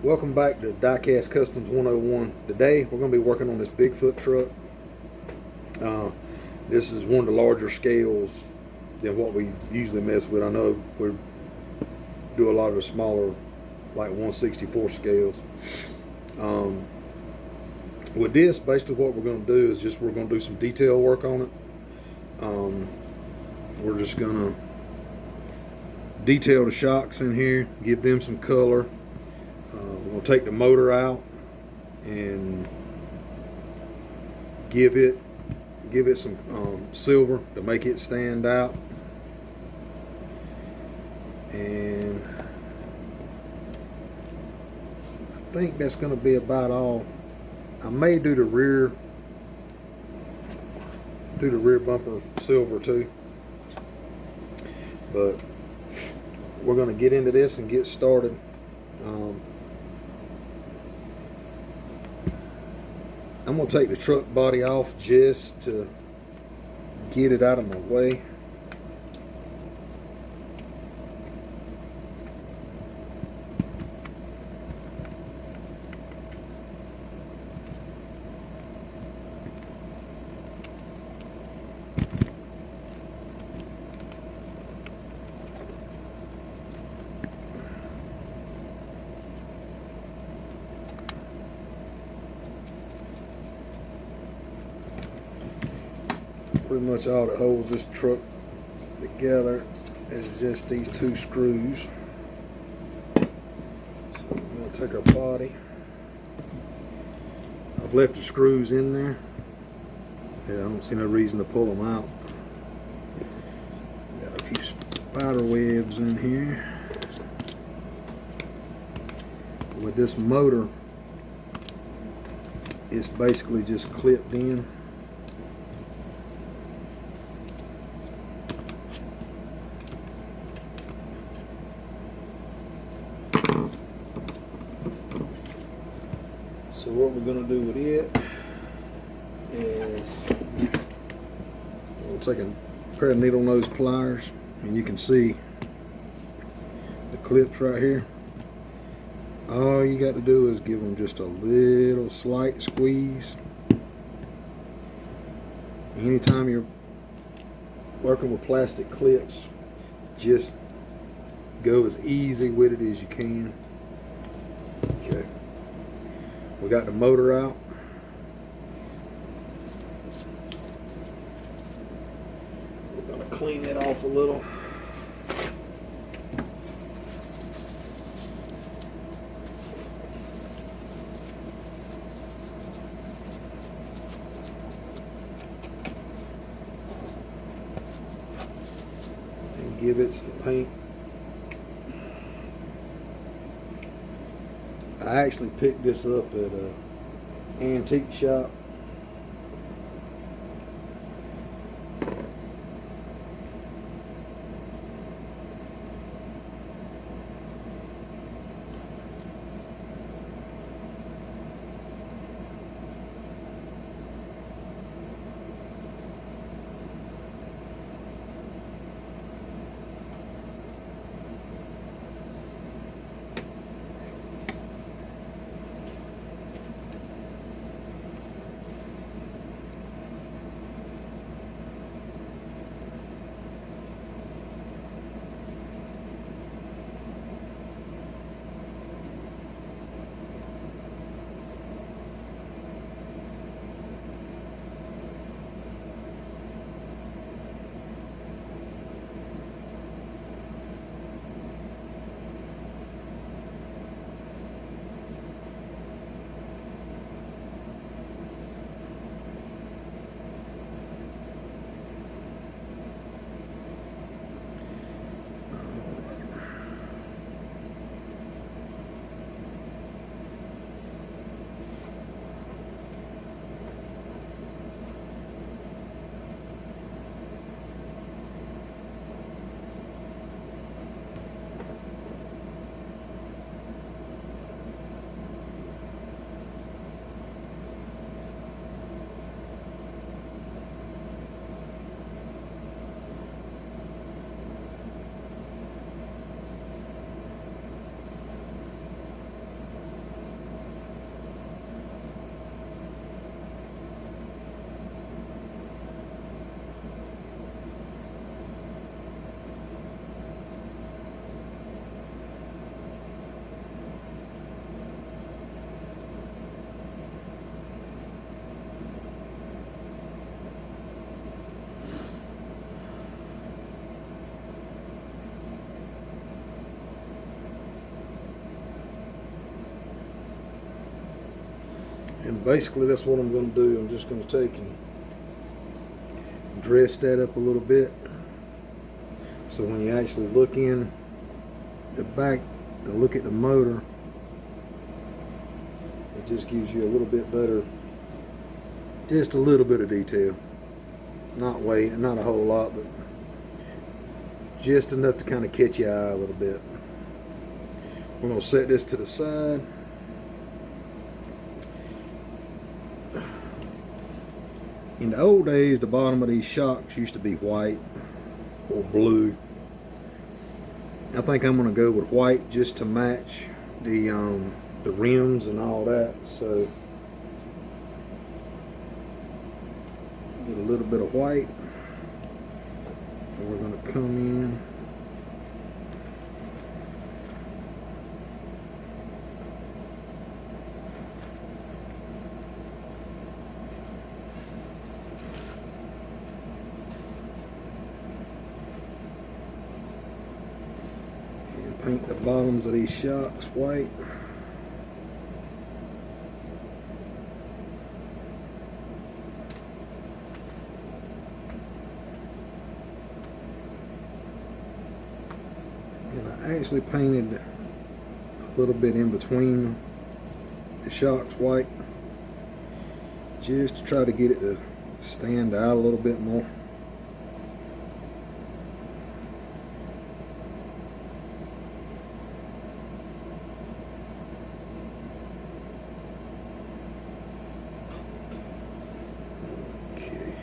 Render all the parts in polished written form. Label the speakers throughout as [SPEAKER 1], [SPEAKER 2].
[SPEAKER 1] Welcome back to Diecast Customs 101. Today we're going to be working on this Bigfoot truck. This is one of the larger scales than what we usually mess with. I know we do a lot of the smaller, like 1/64 scales. With this, basically what we're going to do is we're going to do some detail work on it. We're just going to detail the shocks in here, give them some color. We're going to take the motor out and give it some silver to make it stand out. And I think that's going to be about all. I may do the rear bumper silver too, but we're going to get into this and get started. I'm going to take the truck body off just to get it out of my way. Pretty much all that holds this truck together is just these two screws. So we're going to take our body. I've left the screws in there. I don't see no reason to pull them out. Got a few spider webs in here. With this motor, it's basically just clipped in. So what we're going to do with it is we'll take a pair of needle nose pliers, and you can see the clips right here. All you got to do is give them just a little slight squeeze. Anytime you're working with plastic clips, just go as easy with it as you can. Okay. We got the motor out. We're going to clean it off a little. And give it some paint. I actually picked this up at an antique shop. And basically that's what I'm going to do. I'm just going to take and dress that up a little bit, so when you actually look in the back and look at the motor, it just gives you a little bit better, just a little bit of detail. Not a whole lot, but just enough to kind of catch your eye a little bit. We're going to set this to the side. In the old days, the bottom of these shocks used to be white or blue. I think I'm going to go with white just to match the rims and all that. So get a little bit of white, and we're going to come in and paint the bottoms of these shocks white. And I actually painted a little bit in between the shocks white, just to try to get it to stand out a little bit more. Okay.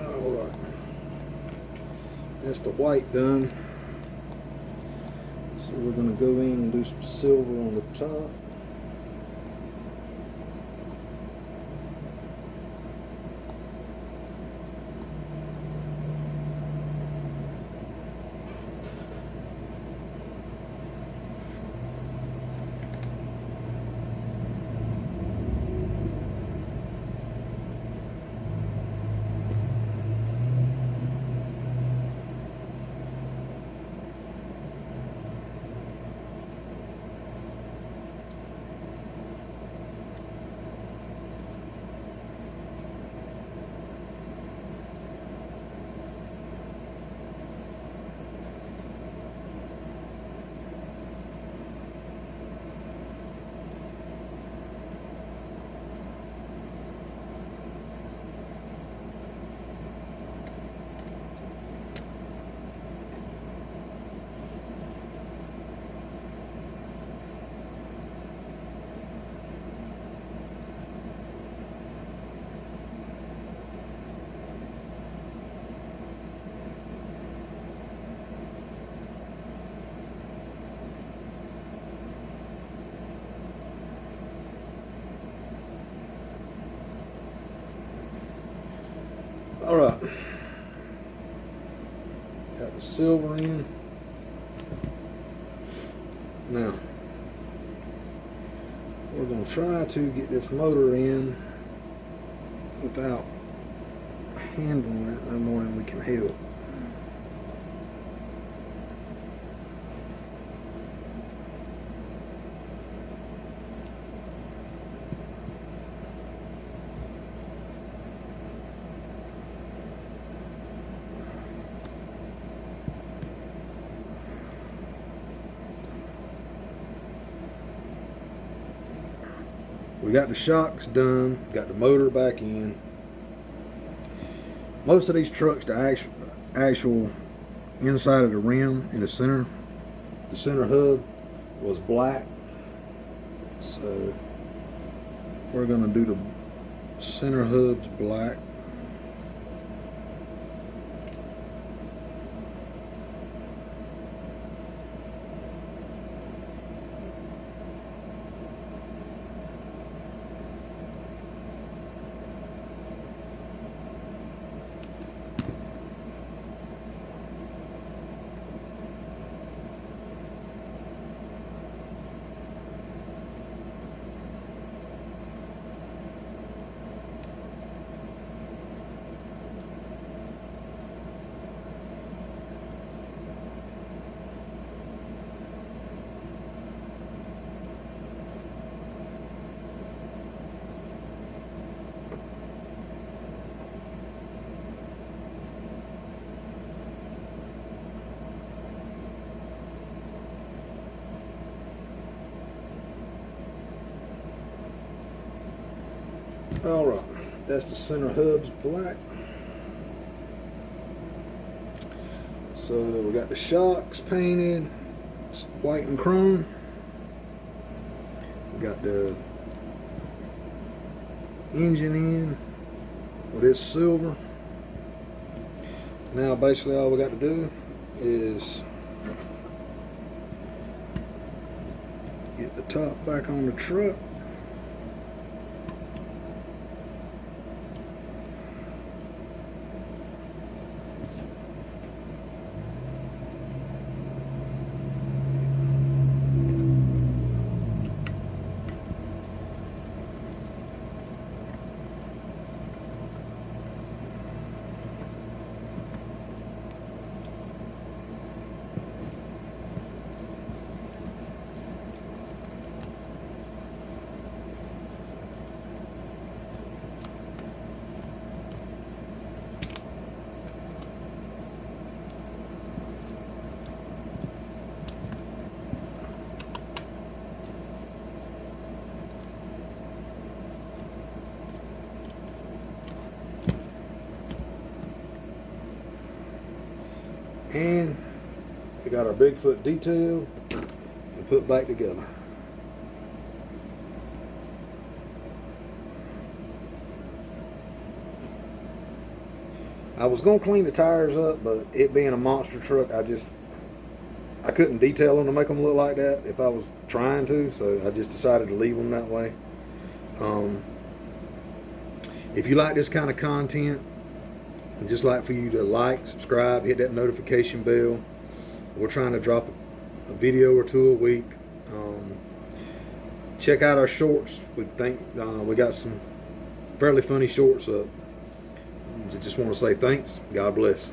[SPEAKER 1] Alright, that's the white done. So we're going to go in and do some silver on the top. Alright, got the silver in. Now, we're going to try to get this motor in without handling it no more than we can help. We got the shocks done, got the motor back in. Most of these trucks, the actual inside of the rim in the center hub, was black. So we're gonna do the center hubs black. All right, that's the center hubs black. So we got the shocks painted white and chrome. We got the engine in with this silver. Now basically all we got to do is get the top back on the truck. And we got our Bigfoot detail and put back together. I was gonna clean the tires up, but it being a monster truck, I couldn't detail them to make them look like that if I was trying to, so I just decided to leave them that way. If you like this kind of content, I'd just like for you to like, subscribe, hit that notification bell. We're trying to drop a video or two a week. Check out our shorts. We think we got some fairly funny shorts up. Just want to say thanks. God bless.